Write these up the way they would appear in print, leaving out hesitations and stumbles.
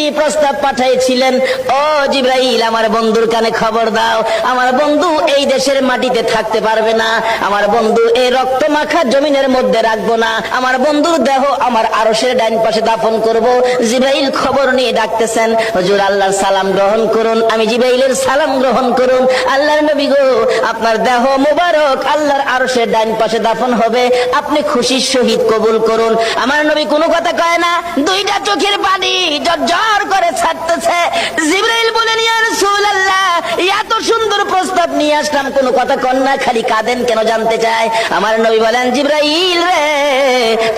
একটি প্রস্তাব পাঠিয়েছিলেন, ও জিবরাইল, আমার বন্ধুর কানে খবর দাও, আমার বন্ধু এই দেশের মাটিতে থাকতে পারবে না, আমার বন্ধু এই রক্ত মাখা জমিনের মধ্যে রাখবো না, আমার বন্ধুর দেহ আমার আরশের ডাইন পাশে দাফন করব। জিবরাইল খবর নিয়ে ডাকতেছেন, হুজুর আল্লাহর সালাম গ্রহণ করুন। আমি জিবরাইলের সালাম গ্রহণ করুন। আল্লাহর নবী গো, আপনার দেহ মুবারক আল্লাহর আরশের ডাইন পাশে দাফন হবে, আপনি খুশির সহিত কবুল করুন। আমার নবী কোনো কথা কয় না, দুইটা চোখের পানি ঝরঝর করে ছাড়তেছে। জিবরাইল বলেন, ইয়া রাসূলুল্লাহ, এত সুন্দর প্রস্তাব নিয়ে আসলাম, কোনো কথা কন না, খালি কাঁদেন কেন জানতে চাই। আমার নবী বলেন, জিবরাইল রে,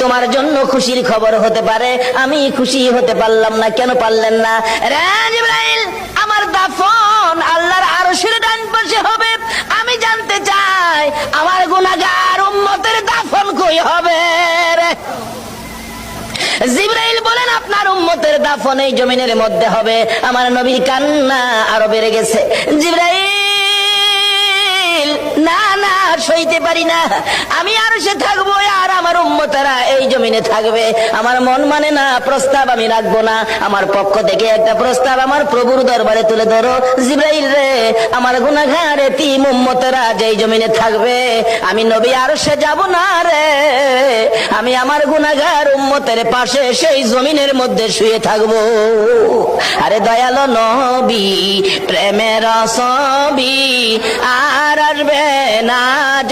তোমার জন্য খুশির খবর হতে পারে, আমি খুশি হতে পারলাম না। কেন পারলেন না? রে জিবরাইল, আমার দাফন আল্লাহর আরশের ডান পাশে হবে, আমি জানতে চাই আমার গুনাহগার উম্মতের দাফন কই হবে রে? জিবরাইল বলেন, আপনার উম্মতের দাফন এই জমিনের মধ্যে হবে। আমার নবীর কান্না আরো বেড়ে গেছে। জিবরাইল, না না, সইতে পারি না, আমি আর সে থাকবো আর আমার উম্মতেরা এই জমিনে থাকবে। আমার মন মানে না, প্রস্তাব আমি রাখবো না। আমার পক্ষ থেকে একটা প্রস্তাব আমার প্রভুর দরবারে তুলে ধরো। জিবরাইল রে, আমার গুনাহগার এতিম উম্মতেরা যেই জমিনে থাকবে, আমি নবী আর সে যাব না রে, আমি আমার গুনাহগার উম্মতের পাশে সেই জমিনের মধ্যে শুয়ে থাকবো। আরে দয়ালো নবী, প্রেমের ছবি আর আসবে না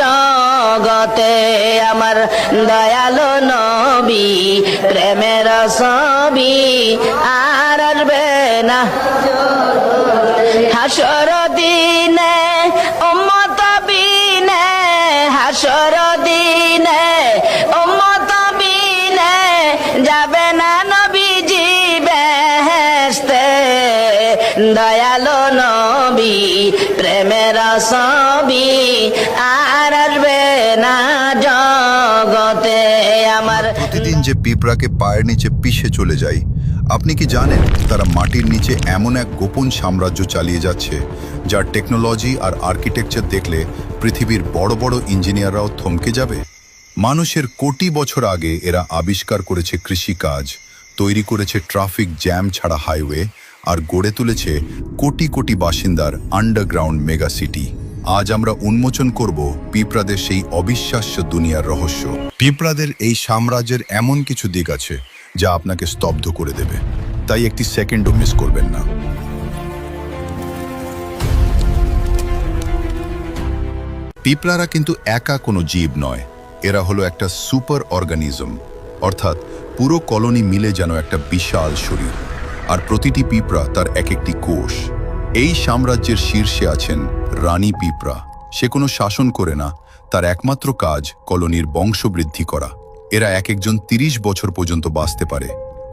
জগতে, আমার দয়ালো নবী, প্রেমের ছবি আর আসবে না। হাসর দিনে উম্মত বিনে, হাসর দিনে উম্মত বিনে যাবে না নবীজি বেহেশতে, দয়ালো নবী, প্রেমের ছবি আর আসবে না জগতে আমার। প্রতিদিন যে পিঁপড়াকে পায়ের নিচে পিষে চলে যায়, আপনি কি জানেন তারা মাটির নিচে এমন এক গোপন সাম্রাজ্য চালিয়ে যাচ্ছে যার টেকনোলজি আর আর্কিটেকচার দেখলে পৃথিবীর বড় বড় ইঞ্জিনিয়াররাও থমকে যাবে? মানুষের কোটি বছর আগে এরা আবিষ্কার করেছে কৃষিকাজ, তৈরি করেছে ট্রাফিক জ্যাম ছাড়া হাইওয়ে, আর গড়ে তুলেছে কোটি কোটি বাসিন্দার আন্ডারগ্রাউন্ড মেগা সিটি। আজ আমরা উন্মোচন করব পিঁপড়াদের সেই অবিশ্বাস্য দুনিয়ার রহস্য। পিঁপড়াদের এই সাম্রাজ্যের এমন কিছু দিক আছে যা আপনাকে স্তব্ধ করে দেবে, তাই একটি সেকেন্ডও মিস করবেন না। পিঁপড়ারা কিন্তু একা কোনো জীব নয়, এরা হলো একটা সুপার অর্গানিজম, অর্থাৎ পুরো কলোনি মিলে যেন একটা বিশাল শরীর, আর প্রতিটি পিঁপড়া তার এক একটি কোষ। এই সাম্রাজ্যের শীর্ষে আছেন রানী পিঁপড়া। সে কোনো শাসন করে না, তার একমাত্র কাজ কলোনির বংশবৃদ্ধি করা। এরা এক একজন 30 বছর পর্যন্ত বাঁচতে পারে,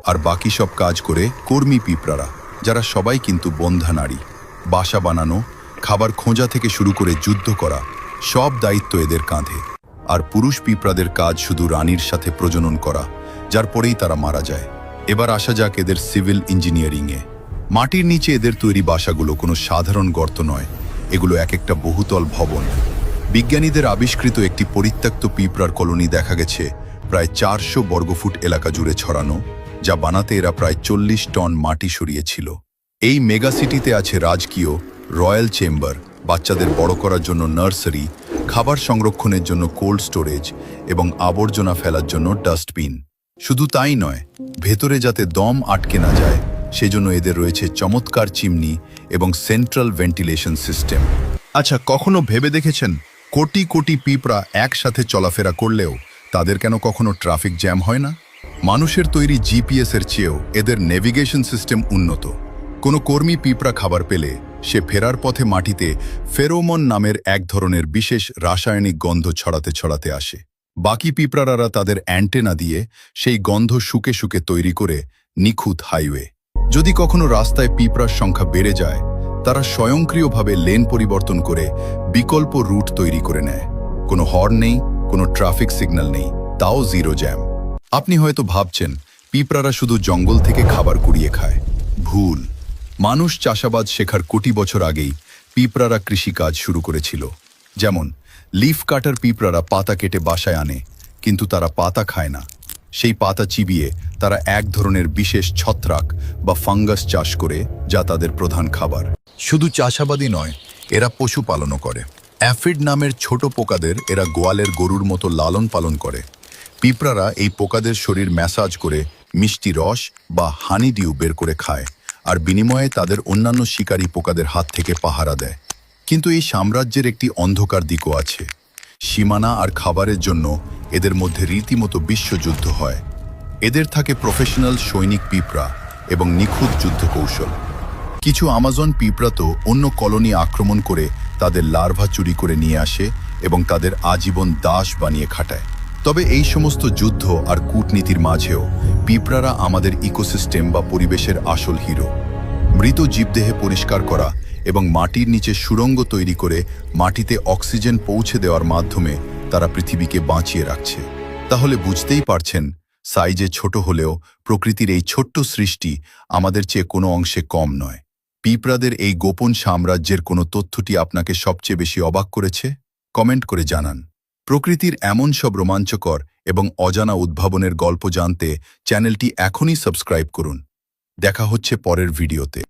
আর বাকি সব কাজ করে কর্মী পিঁপড়ারা, যারা সবাই কিন্তু বন্ধা নারী। বাসা বানানো, খাবার খোঁজা থেকে শুরু করে যুদ্ধ করা, সব দায়িত্ব এদের কাঁধে। আর পুরুষ পিঁপড়াদের কাজ শুধু রানীর সাথে প্রজনন করা, যার পরেই তারা মারা যায়। এবার আসা যাক এদের সিভিল ইঞ্জিনিয়ারিংয়ে। মাটির নিচে এদের তৈরি বাসাগুলো কোনো সাধারণ গর্ত নয়, এগুলো এক একটা বহুতল ভবন। বিজ্ঞানীদের আবিষ্কৃত একটি পরিত্যক্ত পিঁপড়ার কলোনি দেখা গেছে প্রায় 400 বর্গফুট এলাকা জুড়ে ছড়ানো, যা বানাতে এরা প্রায় 40 টন মাটি সরিয়েছিল। এই মেগাসিটিতে আছে রাজকীয় রয়্যাল চেম্বার, বাচ্চাদের বড় করার জন্য নার্সারি, খাবার সংরক্ষণের জন্য কোল্ড স্টোরেজ এবং আবর্জনা ফেলার জন্য ডাস্টবিন। শুধু তাই নয়, ভেতরে যাতে দম আটকে না যায় সেজন্য এদের রয়েছে চমৎকার চিমনি এবং সেন্ট্রাল ভেন্টিলেশন সিস্টেম। আচ্ছা, কখনো ভেবে দেখেছেন কোটি কোটি পিঁপড়া একসাথে চলাফেরা করলেও তাদের কেন কখনো ট্রাফিক জ্যাম হয় না? মানুষের তৈরি জিপিএস এর চেয়েও এদের নেভিগেশন সিস্টেম উন্নত। কোনো কর্মী পিঁপড়া খাবার পেলে সে ফেরার পথে মাটিতে ফেরোমন নামের এক ধরনের বিশেষ রাসায়নিক গন্ধ ছড়াতে ছড়াতে আসে। বাকি পিঁপড়ারা তাদের অ্যান্টেনা দিয়ে সেই গন্ধ শুকে শুকে তৈরি করে নিখুঁত হাইওয়ে। যদি কখনো রাস্তায় পিঁপড়ার সংখ্যা বেড়ে যায়, তারা স্বয়ংক্রিয়ভাবে লেন পরিবর্তন করে বিকল্প রুট তৈরি করে নেয়। কোনো হর্ন নেই, কোনো ট্রাফিক সিগন্যাল নেই, তাও জিরো জ্যাম। আপনি হয়তো ভাবছেন পিঁপড়ারা শুধু জঙ্গল থেকে খাবার কুড়িয়ে খায়। ভুল। মানুষ চাষাবাদ শেখার কোটি বছর আগেই পিঁপড়ারা কৃষিকাজ শুরু করেছিল। যেমন লিফ কাটার পিঁপড়ারা পাতা কেটে বাসায় আনে, কিন্তু তারা পাতা খায় না, সেই পাতা চিবিয়ে তারা এক ধরনের বিশেষ ছত্রাক বা ফাঙ্গাস চাষ করে, যা তাদের প্রধান খাবার। শুধু চাষাবাদই নয়, এরা পশুপালনও করে। অ্যাফিড নামের ছোট পোকাদের এরা গোয়ালের গরুর মতো লালন পালন করে। পিঁপড়ারা এই পোকাদের শরীর ম্যাসাজ করে মিষ্টি রস বা হানি ডিউ বের করে খায়, আর বিনিময়ে তাদের অন্যান্য শিকারী পোকাদের হাত থেকে পাহারা দেয়। কিন্তু এই সাম্রাজ্যের একটি অন্ধকার দিকও আছে। সীমানা আর খাবারের জন্য এদের মধ্যে রীতিমতো বিশ্বযুদ্ধ হয়। এদের থাকে প্রফেশনাল সৈনিক পিঁপড়া এবং নিখুঁত যুদ্ধ কৌশল। কিছু আমাজন পিঁপড়া তো অন্য কলোনি আক্রমণ করে তাদের লার্ভা চুরি করে নিয়ে আসে এবং তাদের আজীবন দাস বানিয়ে খাটায়। তবে এই সমস্ত যুদ্ধ আর কূটনীতির মাঝেও পিঁপড়ারা আমাদের ইকোসিস্টেম বা পরিবেশের আসল হিরো। মৃত জীবদেহে পরিষ্কার করা এবং মাটির নিচে সুড়ঙ্গ তৈরি করে মাটিতে অক্সিজেন পৌঁছে দেওয়ার মাধ্যমে তারা পৃথিবীকে বাঁচিয়ে রাখছে। তাহলে বুঝতেই পারছেন, সাইজে ছোট হলেও প্রকৃতির এই ছোট্ট সৃষ্টি আমাদের চেয়ে কোনো অংশে কম নয়। পিঁপড়াদের এই গোপন সাম্রাজ্যের কোনো তথ্যটি আপনাকে সবচেয়ে বেশি অবাক করেছে? কমেন্ট করে জানান। প্রকৃতির এমন সব রোমাঞ্চকর এবং অজানা উদ্ভাবনের গল্প জানতে চ্যানেলটি এখনই সাবস্ক্রাইব করুন। দেখা হচ্ছে পরের ভিডিওতে।